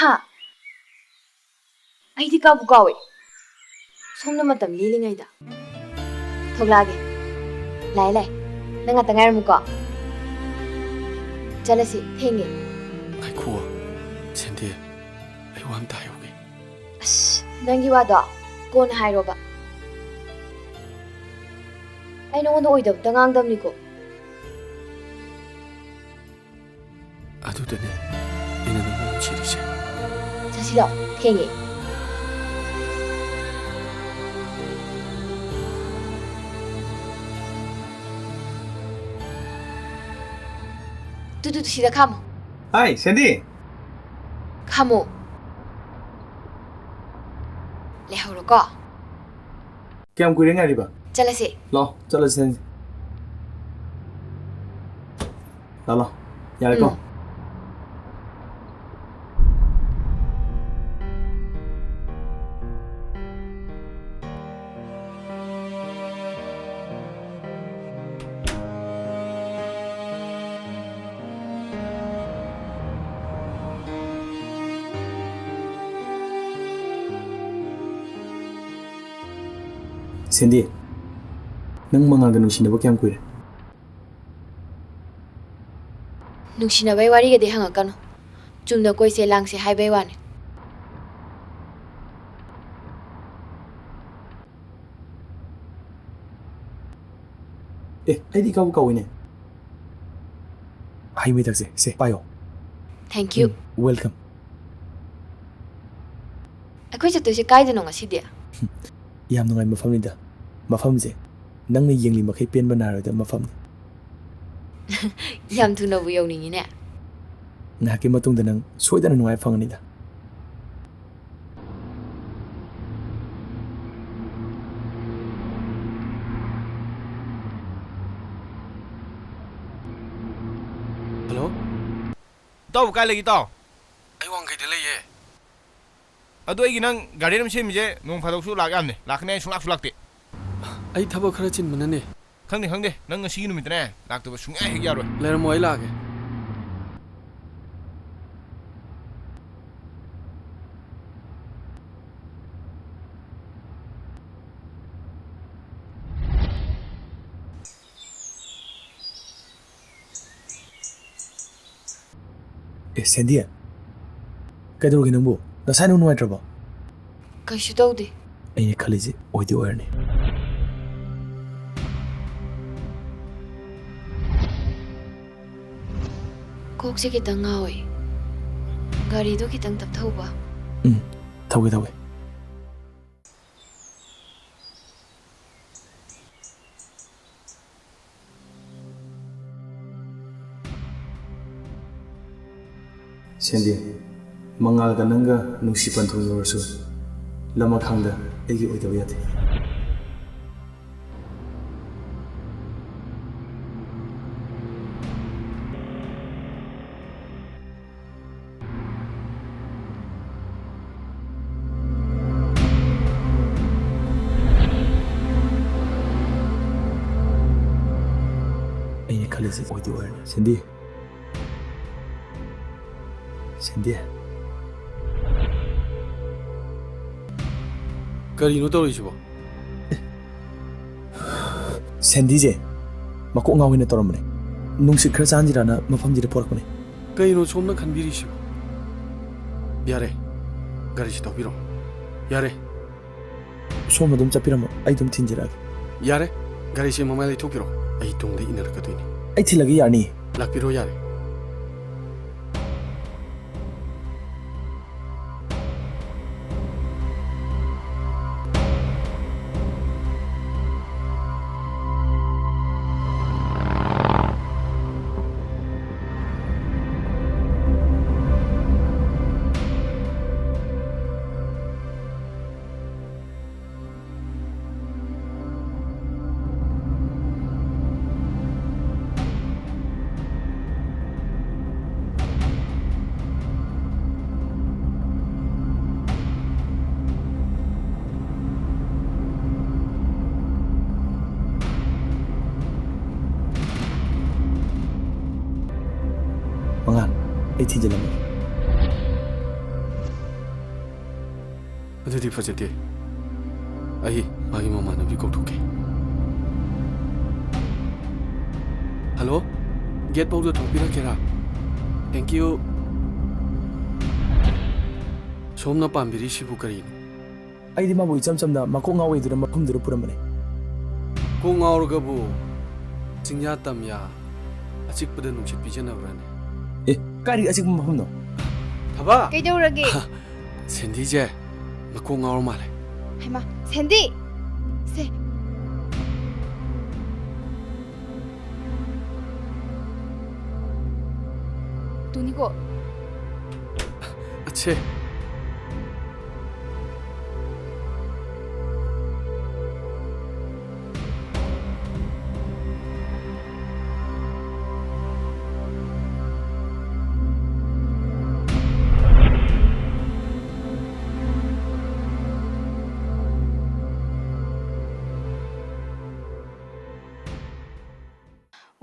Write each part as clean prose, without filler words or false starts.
ꯍꯥ ꯑꯩꯗꯤ ꯀꯥꯎꯕꯨ ꯀꯥꯎꯋꯦ ꯁꯣꯝꯅ ꯃꯇꯝ ꯂꯦꯜꯂꯤꯉꯩꯗ ꯊꯣꯛꯂꯛꯑꯒꯦ ꯂꯥꯛꯑꯦ ꯂꯥꯛꯑꯦ ꯅꯪ ꯉꯥꯛꯇ ꯉꯥꯏꯔꯝꯃꯨꯀꯣ ꯆꯠꯂꯁꯤ ꯊꯦꯡꯉꯦ ꯉꯥꯏꯈꯣ ꯁꯦꯟꯗꯤ ꯑꯩ ꯋꯥ ꯑꯝꯇ ꯍꯥꯏꯍꯧꯒꯦ ꯑꯁ ꯅꯪꯒꯤ ꯋꯥꯗꯣ ꯀꯣꯟꯅ ꯍꯥꯏꯔꯣꯕ ꯑꯩ ꯅꯉꯣꯟꯗ ꯑꯣꯏꯗꯕꯇ ꯉꯥꯡꯗꯕꯅꯤꯀꯣ ꯑꯗꯨꯗꯅꯦ ꯑꯩꯅ ꯅꯪꯕꯨ ꯅꯨꯡꯁꯤꯔꯤꯁꯦ ꯆꯠꯁꯤꯂꯣ ꯊꯦꯡꯉꯦ ꯇꯨ ꯁꯤꯗ ꯈꯥꯝꯃꯣ Hi, Sandy. ꯈꯥꯝꯃꯣ ꯂꯩꯍꯧꯔꯣꯀꯣ Kayam kuire nga riba? ꯆꯠꯂꯁꯤ Lo, chala Sandy. Lo, yare ko. Sandy, nang mangal ganung sinaba kayam kuire? ꯅꯨꯡꯁꯤꯅꯕꯩ ꯋꯥꯔꯤꯒꯗꯤ ꯍꯪꯉꯛꯀꯅꯨ ꯆꯨꯝꯅ ꯀꯣꯏꯁꯦ ꯂꯥꯡꯁꯦ ꯍꯥꯏꯕꯩ ꯋꯥꯅꯤ Aidi kawu kawine. Hai mi takse, se payo. Thank you Welcome. ꯑꯩꯈꯣꯏ ꯆꯠꯇꯣꯏꯁꯦ ꯀꯥꯏꯗꯅꯣ ꯉꯁꯤꯗꯤ Yam nungai mafamnida. Mafamse. Nangna yengli makai penba naroida mafamni. ꯌꯥꯝ ꯊꯨꯅꯕꯨ ꯌꯧꯅꯤꯡꯉꯤꯅꯦ Ngaki matungda nang soidana nungai fanganida. Hello ꯇꯥꯎ ꯀꯥꯏ ꯂꯩꯒꯦ ꯇꯥꯎ ꯑꯩ ꯋꯥꯡꯈꯩꯗ ꯂꯩꯌꯦ ꯑꯗꯣ ꯑꯩꯒꯤ ꯅꯪ ꯒꯥꯔꯗꯦꯟ ꯑꯃ ꯁꯦꯝꯃꯤꯁꯦ ꯅꯣꯡ ꯐꯥꯗꯣꯛꯁꯨ ꯂꯥꯛ ꯌꯥꯝꯅꯦ ꯂꯥꯛꯀꯅꯤ ꯑꯩ ꯁꯨꯡꯂꯥꯛꯁꯨ ꯂꯥꯛꯇꯦ ꯑꯩ ꯊꯕꯛ ꯈꯔ ꯆꯤꯟꯕꯅꯅꯦ ꯈꯪꯗꯦ ꯈꯪꯗꯦ ꯅꯪ ꯉꯁꯤꯒꯤ ꯅꯨꯃꯤꯠꯇꯅꯦ ꯂꯥꯛꯇꯕ ꯁꯨꯡꯌꯥ ꯍꯦꯛ ꯌꯥꯔꯣꯏ ꯂꯩꯔꯝꯃꯣ ꯑꯩ ꯂꯥꯛꯑꯒꯦ Sandy. Kaidurgi nangbu. Nasai nung nuai trabo. ꯀꯩꯁꯨ ꯇꯧꯗꯦ Aine khaliji oidi oirni. ꯀꯣꯛꯁꯦ ꯈꯤꯇꯪ ꯉꯥꯎꯋꯦ ꯒꯥꯔꯤꯗꯣ ꯈꯤꯇꯪ ꯇꯞꯊꯧꯕ Thauge thauge. Sandy, mangal ga nanga nungsi panthong yorsu. Lama khangda egi oidaw yate. Aine khaliji oidi oirni. Sandy. Sandy. ꯀꯔꯤꯅꯣ ꯇꯧꯔꯤꯁꯤꯕꯣ Sandy je. Makok ngawina toramne. Nungsit khara chanjirana mafamjida porakpane. ꯀꯩꯅꯣ ꯁꯣꯝꯅ ꯈꯟꯕꯤꯔꯤꯁꯤꯕꯣ ꯌꯥꯔꯦ ꯒꯥꯔꯤꯁꯤ ꯊꯧꯕꯤꯔꯣ ꯌꯥꯔꯦ Som adum chapiramo ai dum thinjirage. ꯌꯥꯔꯦ ꯒꯥꯔꯤꯁꯤ ꯃꯃꯥꯏ ꯂꯩꯊꯣꯛꯄꯤꯔꯣ ꯑꯩ ꯇꯨꯡꯗ ꯏꯟꯅꯔꯛꯀꯗꯣꯏꯅꯤ Ai thilagi yarni. ꯂꯥꯛꯄꯤꯔꯣ ꯌꯥꯔꯦ Mangan. Ai thinjilamo. ꯑꯗꯨꯗꯤ ꯐꯖꯗꯦ ꯑꯩ ꯃꯥꯒꯤ ꯃꯃꯥꯟꯅꯕꯤ ꯀꯧꯊꯣꯛꯀꯦ ꯍꯜꯂꯣ ꯒꯦꯠ ꯐꯥꯎꯗ ꯊꯣꯛꯄꯤꯔꯛꯀꯦꯔꯥ ꯊꯦꯡꯛ ꯌꯨ ꯁꯣꯝꯅ ꯄꯥꯝꯕꯤꯔꯤꯁꯤꯕꯨ ꯀꯔꯤꯅꯣ ꯑꯩꯗꯤ ꯃꯥꯕꯨ ꯏꯆꯝ ꯆꯝꯅ ꯃꯀꯣꯛ ꯉꯥꯎꯋꯦꯗꯨꯅ ꯃꯐꯝꯗꯨꯗ ꯄꯨꯔꯝꯕꯅꯦ ꯀꯣꯛ ꯉꯥꯎꯔꯒꯕꯨ ꯆꯤꯡꯌꯥ ꯇꯝꯌꯥ ꯑꯆꯤꯛꯄꯗ ꯅꯨꯡꯁꯤꯠ ꯄꯤꯖꯅꯕ꯭ꯔꯅꯦ ꯑꯦ ꯀꯥꯏꯗꯒꯤ ꯑꯆꯤꯛꯄ ꯃꯐꯝꯅꯣ ꯊꯕ ꯀꯩꯗꯧꯔꯒꯦ ꯁꯦꯟꯗꯤꯁꯦ ꯃꯀꯣꯛ ꯉꯥꯎꯔ ꯃꯥꯜꯂꯦ ꯍꯩꯃꯥ ꯁꯦꯟꯗꯤ ꯁꯦ ꯇꯨꯅꯤꯀꯣ ꯑꯠꯁꯦ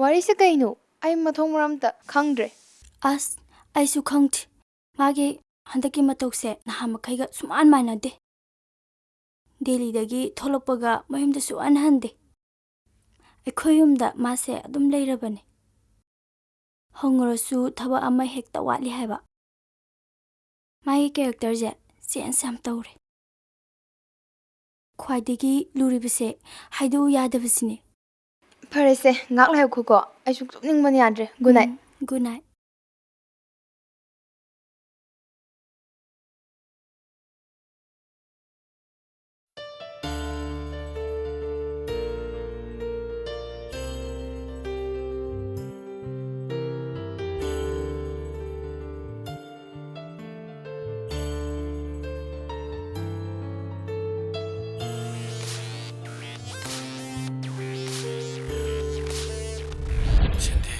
ꯋꯥꯔꯤꯁꯦ ꯀꯩꯅꯣ ꯑꯩ ꯃꯊꯣꯡ ꯃꯔꯝꯇ ꯈꯪꯗ꯭ꯔꯦ ꯑꯁ ꯑꯩꯁꯨ ꯈꯪꯗꯦ ꯃꯥꯒꯤ ꯍꯟꯗꯛꯀꯤ ꯃꯇꯧꯁꯦ ꯅꯍꯥꯟ ꯃꯈꯩꯒ ꯁꯨꯃꯥꯟ ꯃꯥꯟꯅꯗꯦ ꯗꯦꯜꯂꯤꯗꯒꯤ ꯊꯣꯛꯂꯛꯄꯒ ꯃꯌꯨꯝꯗꯁꯨ ꯍꯟꯍꯟꯗꯦ ꯑꯩꯈꯣꯏ ꯌꯨꯝꯗ ꯃꯥꯁꯦ ꯑꯗꯨꯝ ꯂꯩꯔꯕꯅꯦ ꯍꯪꯉꯨꯔꯁꯨ ꯊꯕꯛ ꯑꯃ ꯍꯦꯛꯇ ꯋꯥꯠꯂꯤ ꯍꯥꯏꯕ ꯃꯥꯒꯤ ꯀꯦꯔꯦꯛꯇꯔꯁꯦ ꯆꯦꯟꯖ ꯌꯥꯝ ꯇꯧꯔꯦ ꯈ꯭ꯋꯥꯏꯗꯒꯤ ꯂꯨꯔꯤꯕꯁꯦ ꯍꯥꯏꯗꯣꯛꯎ ꯌꯥꯗꯕꯁꯤꯅꯦ ꯐꯔꯦꯁꯦ ꯉꯥꯛ ꯂꯩꯍꯧꯈꯣꯀꯣ ꯑꯩꯁꯨ ꯇꯨꯝꯅꯤꯡꯕꯅ ꯌꯥꯗ꯭ꯔꯦ ꯒꯨꯗ ꯅꯥꯏꯠ ꯒꯨꯗ ꯅꯥꯏꯠ ꯁꯦꯟꯗꯤ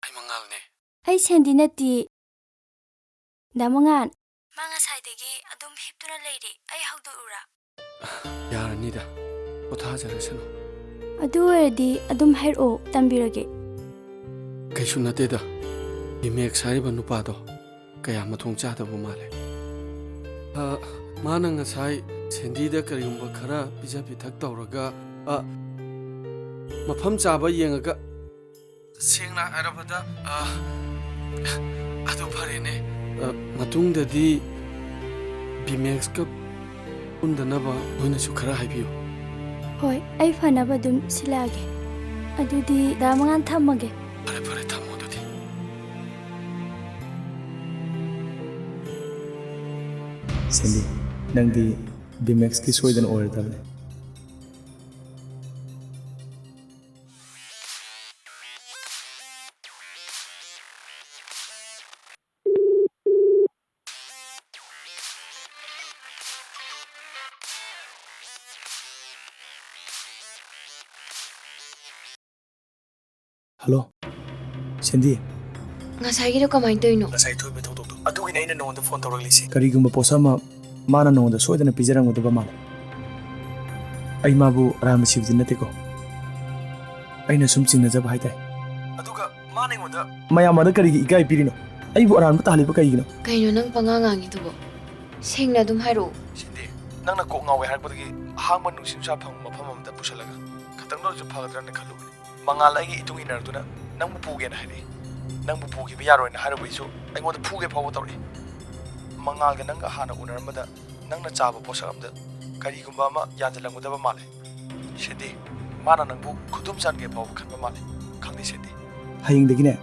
ꯑꯩ ꯃꯉꯥꯜꯅꯦ ꯑꯩ ꯁꯦꯟꯗꯤ ꯅꯠꯇꯦ ꯗꯥꯃꯉꯥꯟ ꯃꯥ ꯉꯁꯥꯏꯗꯒꯤ ꯑꯗꯨꯝ ꯍꯤꯞꯇꯨꯅ ꯂꯩꯔꯤ ꯑꯩ ꯍꯧꯗꯣꯛꯎꯔꯥ ꯌꯥꯔꯅꯤꯗ ꯄꯣꯊꯥꯖꯔꯁꯅꯨ ꯑꯗꯨ ꯑꯣꯏꯔꯗꯤ ꯑꯗꯨꯝ ꯍꯥꯏꯔꯛꯑꯣ ꯇꯝꯕꯤꯔꯒꯦ ꯀꯩꯁꯨ ꯅꯠꯇꯦꯗ ꯏꯃꯦꯛꯁ ꯍꯥꯏꯔꯤꯕ ꯅꯨꯄꯥꯗꯣ ꯀꯌꯥ ꯃꯊꯣꯡ ꯆꯥꯗꯕ ꯃꯥꯜꯂꯦ ꯃꯥꯅ ꯉꯁꯥꯏ ꯁꯦꯟꯗꯤꯗ ꯀꯔꯤꯒꯨꯝꯕ ꯈꯔ ꯄꯤꯖ ꯄꯤꯊꯛ ꯇꯧꯔꯒ ꯃꯐꯝ ꯆꯥꯕ ꯌꯦꯡꯉꯒ ꯁꯦꯡꯅ ꯍꯥꯏꯔꯕꯗ ꯑꯗꯨ ꯐꯔꯦꯅꯦ ꯃꯇꯨꯡꯗꯗꯤ ꯕꯤꯃꯦꯛꯁꯀ ꯄꯨꯟꯗꯅꯕ ꯅꯣꯏꯅꯁꯨ ꯈꯔ ꯍꯥꯏꯕꯤꯌꯨ ꯍꯣꯏ ꯑꯩ ꯐꯅꯕ ꯑꯗꯨꯝ ꯁꯤꯜꯂꯛꯑꯒꯦ ꯑꯗꯨꯗꯤ ꯗꯥꯃꯉꯥꯟ ꯊꯝꯃꯒꯦ ꯐꯔꯦ ꯐꯔꯦ ꯊꯝꯃꯣ ꯑꯗꯨꯗꯤ ꯁꯦꯟꯗꯤ ꯅꯪꯗꯤ ꯕꯤꯃꯦꯛꯁꯀꯤ ꯁꯣꯏꯗꯅ ꯑꯣꯏꯔꯗꯕꯅꯦ ꯍꯜꯂꯣ ꯁꯦꯟꯗꯤ ꯉꯁꯥꯏꯒꯤꯗꯣ ꯀꯃꯥꯏꯅ ꯇꯧꯔꯤꯅꯣ ꯉꯁꯥꯏ ꯊꯣꯛꯏꯕ ꯊꯧꯗꯣꯛꯇꯣ ꯑꯗꯨꯒꯤꯅꯦ ꯑꯩꯅ ꯅꯉꯣꯟꯗ ꯐꯣꯟ ꯇꯧꯔꯛꯂꯤꯁꯦ ꯀꯔꯤꯒꯨꯝꯕ ꯄꯣꯠꯁꯛ ꯑꯃ ꯃꯥꯅ ꯅꯉꯣꯟꯗ ꯁꯣꯏꯗꯅ ꯄꯤꯖꯔꯝꯒꯗꯕ ꯃꯥꯜꯂꯦ ꯑꯩ ꯃꯥꯕꯨ ꯑꯔꯥꯟꯕ ꯁꯤꯕꯗꯤ ꯅꯠꯇꯦꯀꯣ ꯑꯩꯅ ꯁꯨꯝ ꯆꯤꯡꯅꯖꯕ ꯍꯥꯏꯇꯥꯏ ꯑꯗꯨꯒ ꯃꯥꯅ ꯑꯩꯉꯣꯟꯗ ꯃꯌꯥꯝꯗ ꯀꯔꯤꯒꯤ ꯏꯀꯥꯏ ꯄꯤꯔꯤꯅꯣ ꯑꯩꯕꯨ ꯑꯔꯥꯟꯕ ꯇꯥꯍꯜꯂꯤꯕ ꯀꯩꯒꯤꯅꯣ ꯀꯩꯅꯣ ꯅꯪ ꯄꯉꯥꯡ ꯉꯥꯡꯉꯤꯗꯨꯕꯣ ꯁꯦꯡꯅ ꯑꯗꯨꯝ ꯍꯥꯏꯔꯛꯑꯣ ꯁꯤꯟꯗꯤ ꯅꯪꯅ ꯀꯣꯛ ꯉꯥꯎꯋꯦ ꯍꯥꯏꯔꯛꯄꯗꯒꯤ ꯑꯍꯥꯡꯕ ꯅꯨꯡꯁꯤꯠ ꯅꯨꯡꯁꯥ ꯐꯪꯕ ꯃꯐꯝ ꯑꯃꯗ ꯄꯨꯁꯜꯂꯒ ꯈꯇꯪ ꯑꯣꯏꯔꯁꯨ ꯐꯒꯗ꯭ꯔꯅ ꯈꯜꯂꯨꯕꯅꯤ ꯃꯉꯥꯜ ꯑꯩꯒꯤ ꯏꯇꯨꯡ ꯏꯟꯅꯔꯗꯨꯅ ꯅꯪꯕꯨ ꯄꯨꯒꯦꯅ ꯍꯥꯏꯔꯛꯏ ꯅꯪꯕꯨ ꯄꯨꯈꯤꯕ ꯌꯥꯔꯣꯏꯅ ꯍꯥꯏꯔꯨꯕꯩꯁꯨ ꯑꯩꯉꯣꯟꯗ ꯐꯨꯒꯦ ꯐꯥꯎꯕ ꯇꯧꯔꯛꯏ ꯃꯉꯥꯜꯒ ꯅꯪꯒ ꯍꯥꯟꯅ ꯎꯅꯔꯝꯕꯗ ꯅꯪꯅ ꯆꯥꯕ ꯄꯣꯠꯁꯛ ꯑꯃꯗ ꯀꯔꯤꯒꯨꯝꯕ ꯑꯃ ꯌꯥꯟꯁꯤꯜꯂꯝꯒꯗꯕ ꯃꯥꯜꯂꯦ ꯁꯤꯟꯗꯤ ꯃꯥꯅ ꯅꯪꯕꯨ ꯈꯨꯗꯨꯝ ꯆꯟꯒꯦ ꯐꯥꯎꯕ ꯈꯟꯕ ꯃꯥꯜꯂꯦ ꯈꯪꯗꯦ ꯁꯤꯟꯗꯤ ꯍꯌꯦꯡꯗꯒꯤꯅꯦ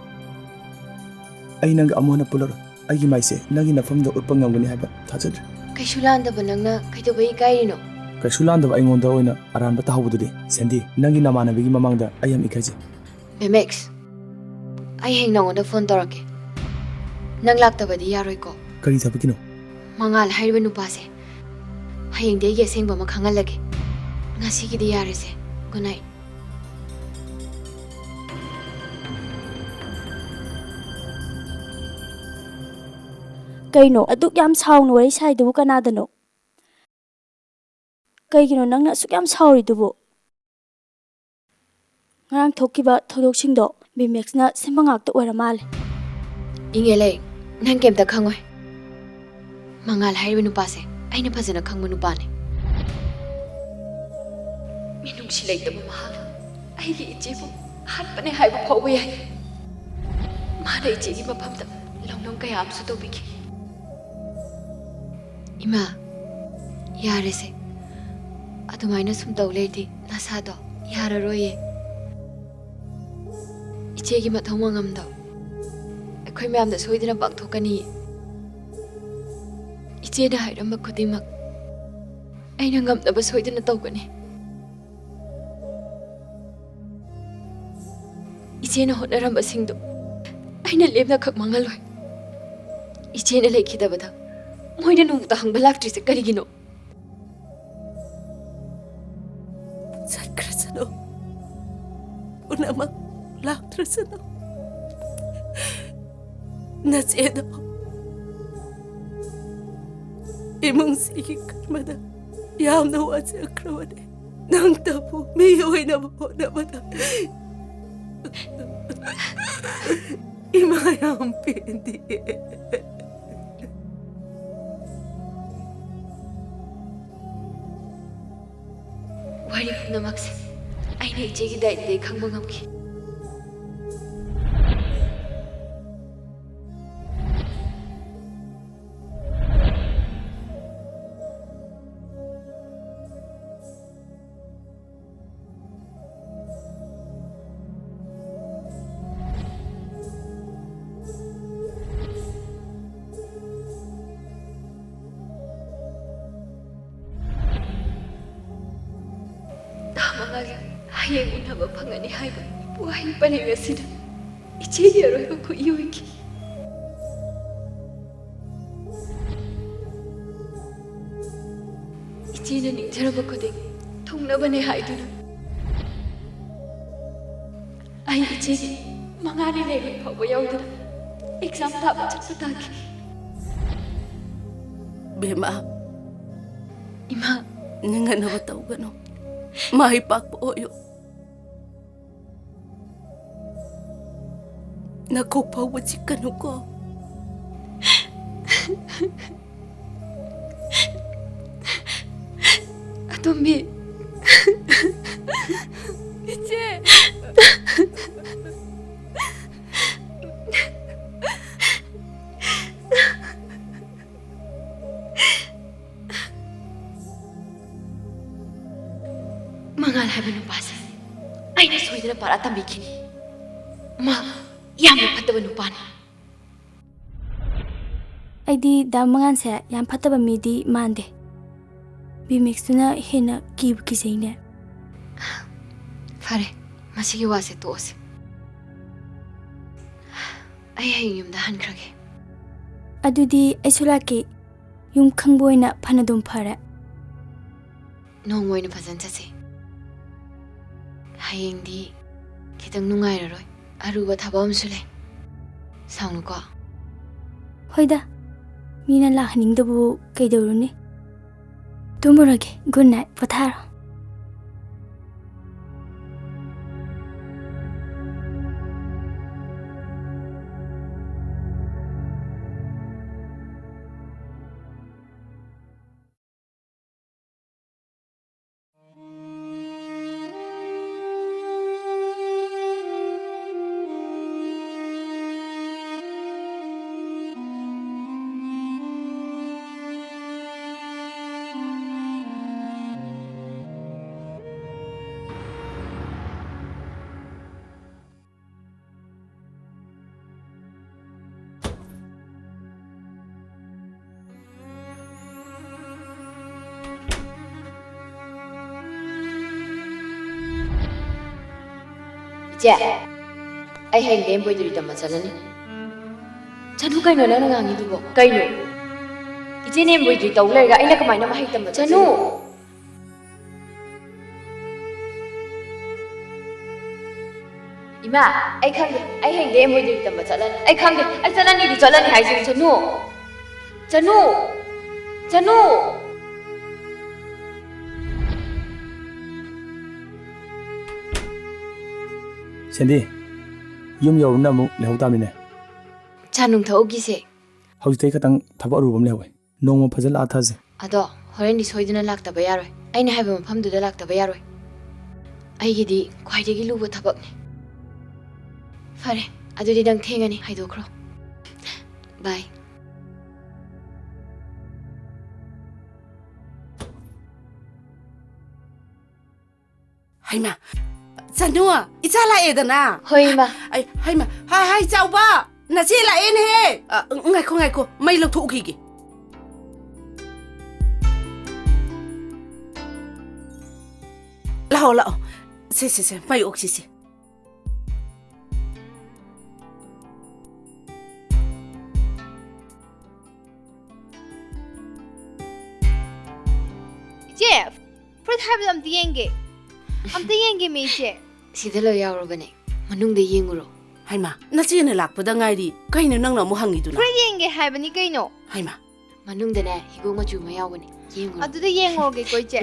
ꯑꯩ ꯅꯪꯒ ꯑꯃꯨꯛ ꯍꯟꯅ ꯄꯨꯜꯂꯔꯣꯏ ꯑꯩꯒꯤ ꯃꯥꯏꯁꯦ ꯅꯪꯒꯤ ꯅꯐꯝꯗ ꯎꯠꯄ ꯉꯝꯒꯅꯤ ꯍꯥꯏꯕ ꯊꯥꯖꯗ꯭ꯔꯦ ꯀꯩꯁꯨ ꯂꯥꯟꯗꯕ ꯅꯪꯅ ꯀꯩꯗꯧꯕꯩ ꯏꯀꯥꯏꯔꯤꯅꯣ ꯀꯩꯁꯨ ꯂꯥꯟꯗꯕ ꯑꯩꯉꯣꯟꯗ ꯑꯣꯏꯅ ꯑꯔꯥꯟꯕ ꯇꯥꯍꯧꯕꯗꯨꯗꯤ ꯁꯦꯟꯗꯤ ꯅꯪꯒꯤ ꯅꯃꯥꯟꯅꯕꯤꯒꯤ ꯃꯃꯥꯡꯗ ꯑꯩ ꯌꯥꯝ ꯏꯀꯥꯏꯖꯩ ꯕꯦꯃꯦꯛꯁ ꯑꯩ ꯍꯌꯦꯡ ꯅꯉꯣꯟꯗ ꯐꯣꯟ ꯇꯧꯔꯛꯀꯦ ꯅꯪ ꯂꯥꯛꯇꯕꯗꯤ ꯌꯥꯔꯣꯏꯀꯣ ꯀꯔꯤ ꯊꯕꯛꯀꯤꯅꯣ ꯃꯉꯥꯜ ꯍꯥꯏꯔꯤꯕ ꯅꯨꯄꯥꯁꯦ ꯍꯌꯦꯡꯗꯤ ꯑꯩꯒꯤ ꯑꯁꯦꯡꯕ ꯑꯃ ꯈꯪꯍꯜꯂꯒꯦ ꯉꯁꯤꯒꯤꯗꯤ ꯌꯥꯔꯁꯦ ꯒꯨꯗ ꯅꯥꯏꯠ ꯀꯩꯅꯣ ꯑꯗꯨꯛ ꯌꯥꯝ ꯁꯥꯎꯅ ꯋꯥꯔꯤ ꯁꯥꯏꯗꯨꯕꯨ ꯀꯅꯥꯗꯅꯣ ꯀꯩꯒꯤꯅꯣ ꯅꯪꯅ ꯑꯁꯨꯛ ꯌꯥꯝ ꯁꯥꯎꯔꯤꯗꯨꯕꯨ ꯉꯔꯥꯡ ꯊꯣꯛꯈꯤꯕ ꯊꯧꯗꯣꯛꯁꯤꯡꯗꯣ ꯕꯤꯃꯦꯛꯁꯅ ꯁꯤꯟꯕ ꯉꯥꯛꯇ ꯑꯣꯏꯔ ꯃꯥꯜꯂꯦ ꯏꯪꯉꯦ ꯂꯩ ꯅꯪ ꯀꯩꯝꯇ ꯈꯪꯉꯣꯏ ꯃꯉꯥꯜ ꯍꯥꯏꯔꯤꯕ ꯅꯨꯄꯥꯁꯦ ꯑꯩꯅ ꯐꯖꯅ ꯈꯪꯕ ꯅꯨꯄꯥꯅꯤ ꯃꯤꯅꯨꯡꯁꯤ ꯂꯩꯇꯕ ꯃꯍꯥꯛ ꯑꯩꯒꯤ ꯏꯆꯦꯕꯨ ꯍꯥꯠꯄꯅꯦ ꯍꯥꯏꯕ ꯐꯥꯎꯕ ꯌꯥꯏ ꯃꯥꯅ ꯏꯆꯦꯒꯤ ꯃꯐꯝꯗ ꯂꯧꯅꯝ ꯀꯌꯥ ꯑꯃꯁꯨ ꯇꯧꯕꯤꯈꯤ ꯏꯃꯥ ꯌꯥꯔꯦꯁꯦ ꯑꯗꯨꯃꯥꯏꯅ ꯁꯨꯝ ꯇꯧ ꯂꯩꯔꯗꯤ ꯅꯁꯥꯗꯣ ꯌꯥꯔꯔꯣꯏꯌꯦ 이제기 마ꯊꯧ ꯃꯉꯝꯗꯣ ꯑꯩꯈꯣꯏ ꯃꯌꯥꯝꯗ ꯁꯣꯏꯗꯅ ꯄꯥꯡꯊꯣꯛꯀꯅꯤ 이제나 하이ꯔꯝꯕ ꯈꯨꯗꯤꯡꯃꯛ ꯑꯩꯅ ꯉꯝꯅꯕ ꯁꯣꯏꯗꯅ ꯇꯧꯒꯅꯤ 이제나 ꯍꯣꯠꯅꯔꯝꯕꯁꯤꯡꯗꯨ ꯑꯩꯅ ꯂꯦꯝꯅ ꯈꯛ ꯃꯥꯡꯍꯜꯂꯣꯏ 이제나 ꯂꯩꯈꯤꯗꯕꯗ ꯃꯣꯏꯅ ꯅꯣꯡꯃꯇ ꯍꯪꯕ ꯂꯥꯛꯇ꯭ꯔꯤꯁꯦ ꯀꯔꯤꯒꯤꯅꯣ ꯆꯠꯈ꯭ꯔꯁꯅꯨ ꯄꯨꯝꯅꯃꯛ ꯂꯥꯛꯇ꯭ꯔꯁꯅꯨ ꯅꯆꯦꯗꯣ 이몽식이 그마다 야무나 와서 그러네 낭따부 미호이나 보나마다 이마야 빈디 와리 푸나막세 아이나 이제기 다이데 강봉함기 하얘 운하고 방안이 하이고 부하인 빨리 외스는 이제 여러분 그 이유이기 이제는 인자로버거든 통나번에 하이두는 아이 이제 망아리 내고 보고 여우들아 exam 타고 찾아다기 베마 이마 내가 너가 떠오가노 마이 빡보요 나 곡파고 찍어놓고 아톰비 이제 망할 하면은 봐서 아이네 소이들은 바랐다 미키니 마 야무 팠다고 누빠니 ꯑꯩꯗꯤ ꯗꯥ ꯃꯉꯥꯟꯁꯦ ꯌꯥꯝ ꯐꯠꯇꯕ ꯃꯤꯗꯤ ꯃꯥꯟꯗꯦ ꯕꯤꯃꯦꯛꯁꯇꯨꯅ ꯍꯦꯟꯅ ꯀꯤꯕꯨ ꯀꯤꯖꯩꯅꯦ ꯐꯔꯦ ꯃꯁꯤꯒꯤ ꯋꯥꯁꯦ ꯇꯣꯛꯑꯁꯤ ꯑꯩ ꯍꯌꯦꯡ ꯌꯨꯝꯗ ꯍꯟꯈ꯭ꯔꯒꯦ ꯑꯗꯨꯗꯤ ꯑꯩꯁꯨ ꯂꯥꯛꯀꯦ ꯌꯨꯝ ꯈꯪꯕ ꯑꯣꯏꯅ ꯐꯅꯗꯨꯝ ꯐꯔꯦ ꯅꯣꯡꯃ ꯑꯣꯏꯅ ꯐꯖꯅ ꯆꯠꯁꯤ ꯍꯌꯦꯡꯗꯤ ꯈꯤꯇꯪ ꯅꯨꯡꯉꯥꯏꯔꯔꯣꯏ ꯑꯔꯨꯕ ꯊꯕꯛ ꯑꯃꯁꯨ ꯂꯩ ꯁꯥꯎꯅꯨꯀꯣ ꯍꯣꯏꯗ ꯃꯤꯅ ꯂꯥꯛꯍꯟꯅꯤꯡꯗꯕꯨ ꯀꯩꯗꯧꯔꯨꯅꯤ ꯇꯨꯝꯃꯨꯔꯒꯦ ꯒꯨꯗ ꯅꯥꯏꯠ ꯄꯣꯊꯥꯔꯣ 이제 ꯑꯩ ꯍꯌꯦꯡ ꯂꯦꯝꯕꯣꯏꯗꯨꯔꯤ ꯇꯝꯕ ꯆꯠꯂꯅꯤ ꯆꯅꯨ ꯀꯩꯅꯣ ꯅꯪꯅ ꯉꯥꯡꯉꯤꯗꯨꯕꯣ ꯀꯩꯅꯣ 이제 ꯂꯦꯝꯕꯣꯏꯗꯨꯔꯤ ꯇꯧ ꯂꯩꯔꯒ ꯑꯩꯅ ꯀꯃꯥꯏꯅ ꯃꯍꯩ ꯇꯝꯕ ꯆꯅꯨ 이마 ꯑꯩ ꯈꯪꯗꯦ ꯑꯩ ꯍꯌꯦꯡ ꯂꯦꯝꯕꯣꯏꯗꯨꯔꯤ ꯇꯝꯕ ꯆꯠꯂꯅꯤ ꯑꯩ ꯈꯪꯗꯦ ꯑꯩ ꯆꯠꯂꯅꯤꯗꯤ ꯆꯠꯂꯅꯤ ꯍꯥꯏꯁꯤꯅꯤ ꯆꯅꯨ ꯆꯅꯨ ꯆꯅꯨ ꯁꯦꯟꯗꯤ ꯌꯨꯝ ꯌꯧꯔꯨꯅ ꯑꯃꯨꯛ ꯂꯩꯍꯧ ꯇꯥꯕꯅꯤꯅꯦ ꯆꯥ ꯅꯨꯡ ꯊꯛꯎꯈꯤꯁꯦ ꯍꯧꯖꯤꯛꯇꯩ ꯈꯇꯪ ꯊꯕꯛ ꯑꯔꯨꯕ ꯑꯃ ꯂꯩꯍꯧꯋꯦ ꯅꯣꯡꯃ ꯐꯖꯅ ꯂꯥꯛꯑ ꯊꯛꯑꯁꯦ ꯑꯗꯣ ꯍꯣꯔꯦꯟꯗꯤ ꯁꯣꯏꯗꯅ ꯂꯥꯛꯇꯕ ꯌꯥꯔꯣꯏ ꯑꯩꯅ ꯍꯥꯏꯕ ꯃꯐꯝꯗꯨꯗ ꯂꯥꯛꯇꯕ ꯌꯥꯔꯣꯏ ꯑꯩꯒꯤꯗꯤ ꯈ꯭ꯋꯥꯏꯗꯒꯤ ꯂꯨꯕ ꯊꯕꯛꯅꯤ ꯐꯔꯦ ꯑꯗꯨꯗꯤ ꯅꯪ ꯊꯦꯡꯉꯅꯤ ꯍꯥꯏꯗꯣꯛꯈ꯭ꯔꯣ ꯕꯥꯏ ꯍꯩꯃ ꯆꯅꯨ ꯏꯆꯥ ꯂꯥꯛꯑꯦꯗꯅ ꯍꯣꯏ ꯏꯃꯥ ꯑꯩ ꯍꯩꯃ ꯍꯥꯏ ꯆꯥꯎꯕ ꯅꯆꯦ ꯂꯥꯛꯑꯦꯅꯦꯍꯦ ꯉꯥꯏꯈꯣ ꯃꯩ ꯂꯧꯊꯣꯛꯎꯈꯤꯒꯦ ꯂꯥꯛꯑꯣ ꯁꯦ ꯃꯩ ꯑꯣꯛꯁꯤꯁꯦ 이제 프로트 하이브도 암때 옌게 메이제 ꯁꯤꯗ ꯂꯣꯏ ꯌꯥꯎꯔꯕꯅꯦ ꯃꯅꯨꯡꯗ ꯌꯦꯡꯉꯨꯔꯣ ꯍꯩꯃ ꯅꯆꯦꯅ ꯂꯥꯛꯄꯗ ꯉꯥꯏꯔꯤ ꯀꯩꯅꯣ ꯅꯪꯅ ꯑꯃꯨꯛ ꯍꯪꯉꯤꯗꯨꯅ 프로트 옌게 하이브니 그이노 ꯍꯩꯃ ꯃꯅꯨꯡꯗꯅꯦ ꯍꯤꯒꯣꯛ ꯃꯆꯨ ꯑꯃ ꯌꯥꯎꯕꯅꯦ ꯌꯦꯡꯉꯨꯔꯣ 아두도 옌고게고 이제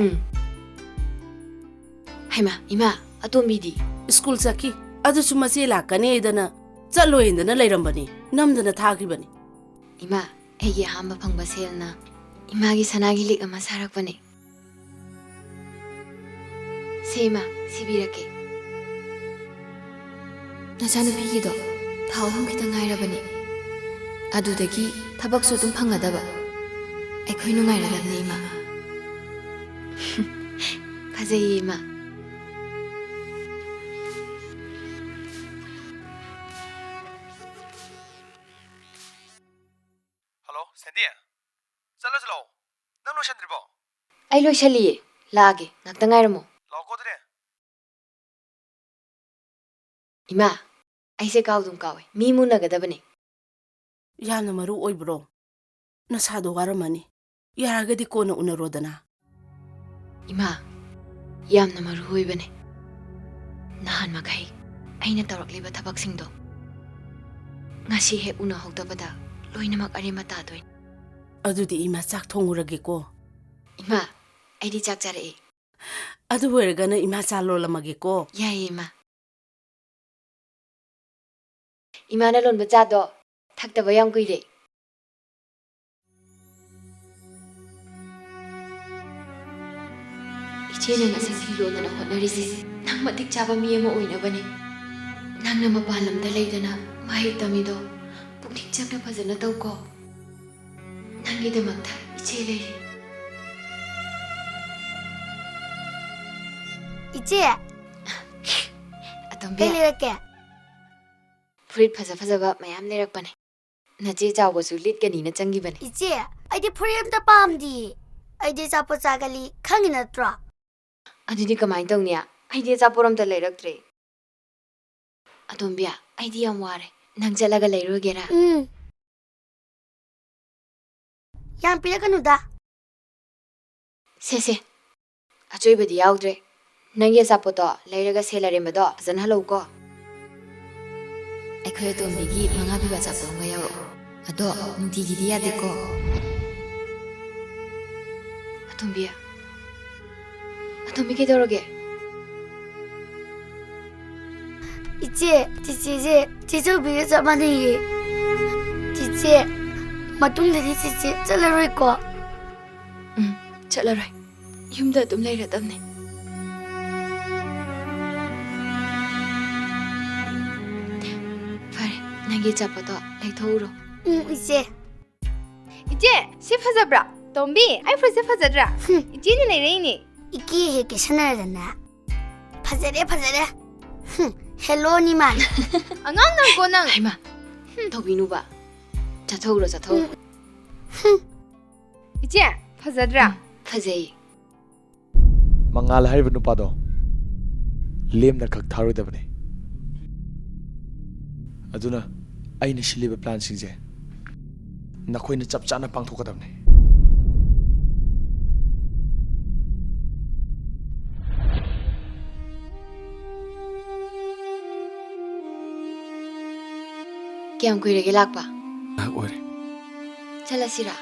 ꯍꯩꯃꯥ ꯏꯃꯥ ꯑꯇꯣꯝꯕꯤꯗꯤ ꯁ꯭ꯀꯨꯜ ꯆꯠꯈꯤ ꯑꯗꯨꯁꯨ ꯃꯆꯦ ꯂꯥꯛꯀꯅꯤꯗꯅ ꯆꯠꯂꯣꯏꯗꯅ ꯂꯩꯔꯝꯕꯅꯤ ꯅꯝꯗꯅ ꯊꯥꯈꯤꯕꯅꯤ ꯏꯃꯥ ꯑꯩꯒꯤ ꯑꯍꯥꯟꯕ ꯐꯪꯕ ꯁꯦꯜꯅ ꯏꯃꯥꯒꯤ ꯁꯅꯥꯒꯤ ꯂꯤꯛ ꯑꯃ ꯁꯥꯔꯛꯄꯅꯦ ꯁꯦ ꯏꯃꯥ ꯁꯤꯕꯤꯔꯛꯀꯦ ꯅꯆꯥꯅꯨꯄꯤꯒꯤꯗꯣ ꯊꯥ 3 ꯈꯤꯇꯪ ꯉꯥꯏꯔꯕꯅꯤ ꯑꯗꯨꯗꯒꯤ ꯊꯕꯛꯁꯨ ꯑꯗꯨꯝ ꯐꯪꯒꯗꯕ ꯑꯩꯈꯣꯏ ꯅꯨꯡꯉꯥꯏꯔꯗꯕꯅꯤ ꯏꯃꯥ ꯐꯖꯩꯌꯦ ꯏꯃꯥ ꯍꯜꯂꯣ ꯁꯦꯟꯗꯤ ꯆꯠꯂꯁꯤ ꯂꯥꯛꯑꯣ ꯅꯪ ꯂꯣꯏꯁꯟꯗ꯭ꯔꯤꯕꯣ ꯑꯩ ꯂꯣꯏꯁꯜꯂꯤꯌꯦ ꯂꯥꯛꯑꯒꯦ ꯉꯥꯛꯇ ꯉꯥꯏꯔꯝꯃꯣ ꯂꯥꯛꯑꯣꯀꯣ ꯑꯗꯨꯗꯤ ꯏꯃꯥ ꯑꯩꯁꯦ ꯀꯥꯎꯗꯨꯝ ꯀꯥꯎꯋꯦ ꯃꯤ ꯃꯨꯟꯅꯒꯗꯕꯅꯦ ꯌꯥꯝꯅ ꯃꯔꯨ ꯑꯣꯏꯕ꯭ꯔꯣ ꯅꯁꯥꯗꯣ ꯋꯥꯔꯝꯃꯅꯤ ꯌꯥꯔꯒꯗꯤ ꯀꯣꯟꯅ ꯎꯅꯔꯣꯗꯅ ꯏꯃꯥ ꯌꯥꯝꯅ ꯃꯔꯨ ꯑꯣꯏꯕꯅꯦ ꯅꯍꯥꯟ ꯃꯈꯩ ꯑꯩꯅ ꯇꯧꯔꯛꯂꯤꯕ ꯊꯕꯛꯁꯤꯡꯗꯣ ꯉꯁꯤ ꯍꯦꯛ ꯎꯅꯍꯧꯗꯕꯗ ꯂꯣꯏꯅꯃꯛ ꯑꯔꯦꯝꯕ ꯇꯥꯗꯣꯏꯅꯤ ꯑꯗꯨꯗꯤ ꯏꯃꯥ ꯆꯥꯛ ꯊꯣꯡꯉꯨꯔꯒꯦꯀꯣ ꯏꯃꯥ ꯑꯩꯗꯤ ꯆꯥꯛ ꯆꯥꯔꯛꯑꯦ ꯑꯗꯨ ꯑꯣꯏꯔꯒꯅ ꯏꯃꯥ ꯆꯥ ꯂꯣꯜꯂꯝꯃꯒꯦꯀꯣ ꯌꯥꯏꯌꯦ ꯏꯃꯥ 이마나 론부 짜도 탁다버 양구이래 이제는 나생기 로나나 호나리시 낭 마틱 잡아 미에모 오이나버니 낭나 마발람다 레이다나 마이 따미도 북틱 잡나 파자나 떠고 낭기다 막타 이제 레이 이제 아tom비야 이렇게 프릿 파자파자바 마얌 내락바네 나지 자오고수 릿가니나 짱기바네 이제 아이디 프리엠다 빰디 아이디 자포 자갈리 강이나트라 아디디 그마인 덩니야 아이디 자포럼다 레락트레 아tom비야 아이디 얌 와레 낭 잘라가 레루게라 양 피라가누다 세세 아조이버디 야우드레 ꯅꯪꯒꯤ ꯑꯆꯥꯄꯣꯠꯇꯣ ꯂꯩꯔꯒ ꯁꯦꯜꯂꯔꯦꯝꯕꯗꯣ ꯐꯖꯅ ꯍꯜꯂꯛꯎꯀꯣ ꯑꯩꯈꯣꯏ ꯑꯇꯣꯝꯕꯤꯒꯤ 5 ꯄꯤꯕ ꯑꯆꯥꯄꯣꯠ ꯑꯃ ꯌꯥꯎꯔꯛꯑꯣ ꯑꯗꯣ ꯅꯨꯡꯇꯤꯒꯤꯗꯤ ꯌꯥꯗꯦꯀꯣ ꯑꯇꯣꯝꯕꯤ ꯀꯩꯗꯧꯔꯒꯦ 이제 지지제 지저비가 잡아내기 지지 마뚱들이 지지 잘라로이고 ꯆꯠꯂꯔꯣꯏ ꯌꯨꯝꯗ ꯑꯗꯨꯝ ꯂꯩꯔꯗꯕꯅꯦ ꯐꯔꯦ ꯅꯪꯒꯤ ꯑꯆꯥꯄꯣꯠꯇꯣ ꯂꯩꯊꯣꯛꯎꯔꯣ 이제 시 파자브라 덤비 아이 프로트 파자드라 이제는 레이니 이끼 해게 신나잖아 파자래 헬로니만 안간난 거난 하이마 더비누바 자토우로 자토우 이제 파자드라 파제이 ꯃꯉꯥꯜ ꯍꯥꯏꯔꯤꯕ ꯅꯨꯄꯥꯗꯣ ꯂꯦꯝꯅ ꯈꯛ ꯊꯥꯔꯣꯏꯗꯕꯅꯤ ꯑꯗꯨꯅ ꯑꯩꯅ ꯁꯤꯜꯂꯤꯕ ꯄ꯭ꯂꯥꯟꯁꯤꯡꯁꯦ ꯅꯈꯣꯏꯅ ꯆꯞ ꯆꯥꯅ ꯄꯥꯡꯊꯣꯛꯀꯗꯕꯅꯤ ꯀꯌꯥꯝ ꯀꯨꯏꯔꯒꯦ ꯂꯥꯛꯄ ꯉꯥꯏꯍꯥꯛ ꯑꯣꯏꯔꯦ ꯆꯠꯂꯁꯤꯔꯥ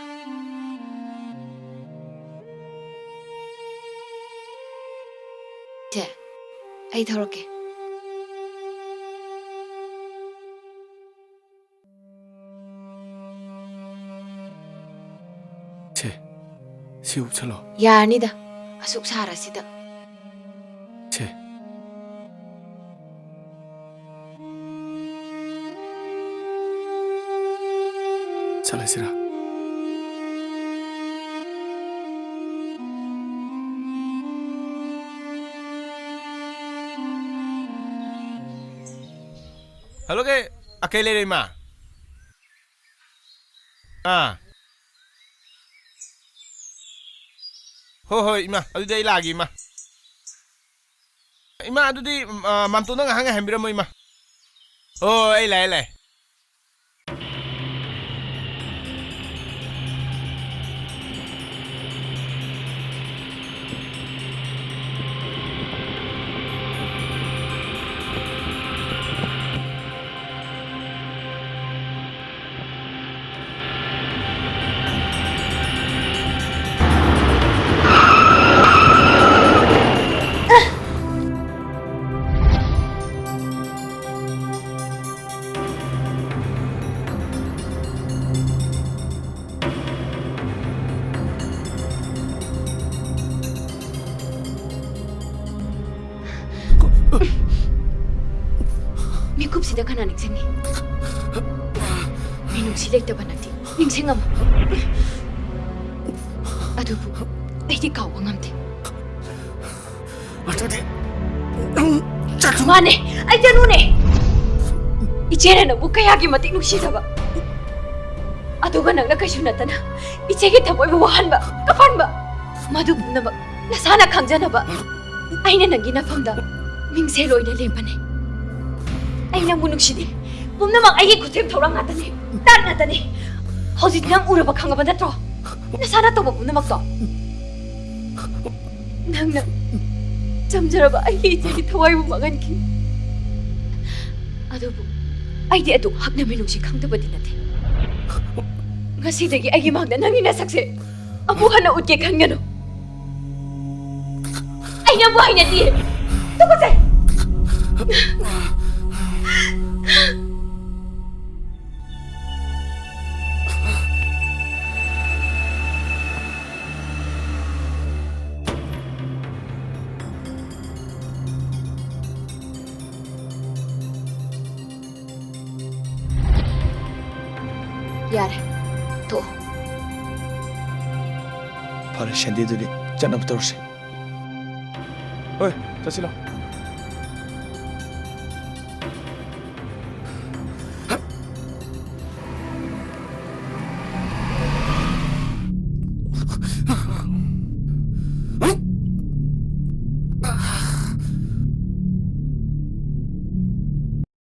ꯁꯦ ꯑꯩ ꯊꯧꯔꯛꯀꯦ ꯁꯦ ꯁꯤ ꯎꯞꯁꯜꯂꯣ. ꯌꯥꯔꯅꯤꯗ ꯑꯁꯨꯛ ꯁꯥꯔꯁꯤꯗ. ꯁꯦ. ꯆꯠꯂꯁꯤꯔꯥ? Halo ke akai le ma. Hoi ima, adu dai lagi ima. Ima adu di mamtu na hanga hambira mo ima. Oh, ai lai. 미kupsida kana ningsingi. Minungsi lektaba nati. Ningsingam. Adubu, aidi kawa ngamte. 어쩌지? Mane, ay janune. Ichere na bukayagi matik nungsida ba. Aduga nang nakashunatana. Ichegi tamoy bawahan ba? Kapan ba? Madub na ba? Nasana kangjana ba? Ay na nang ginafamda. Mingselo ina lempane. Ay nang munugshidi. Pumnamang ay kutim thorang ngatani. Tan ngatani. Hojit nang uraba khangaba natro. Nasana to ba pumnamak to. Nang jamjaraba ay ijegi thawai bu maganki. Adubu ay di adu hakna minungsi khangdaba dinate. Ngasidagi ay magna nangin nasakse. Amuhan na utke khangano. Ay na buhay na di. Tukosay. Yare, to. Para Shandy duli, jangan betul sih. Oi, tasilo.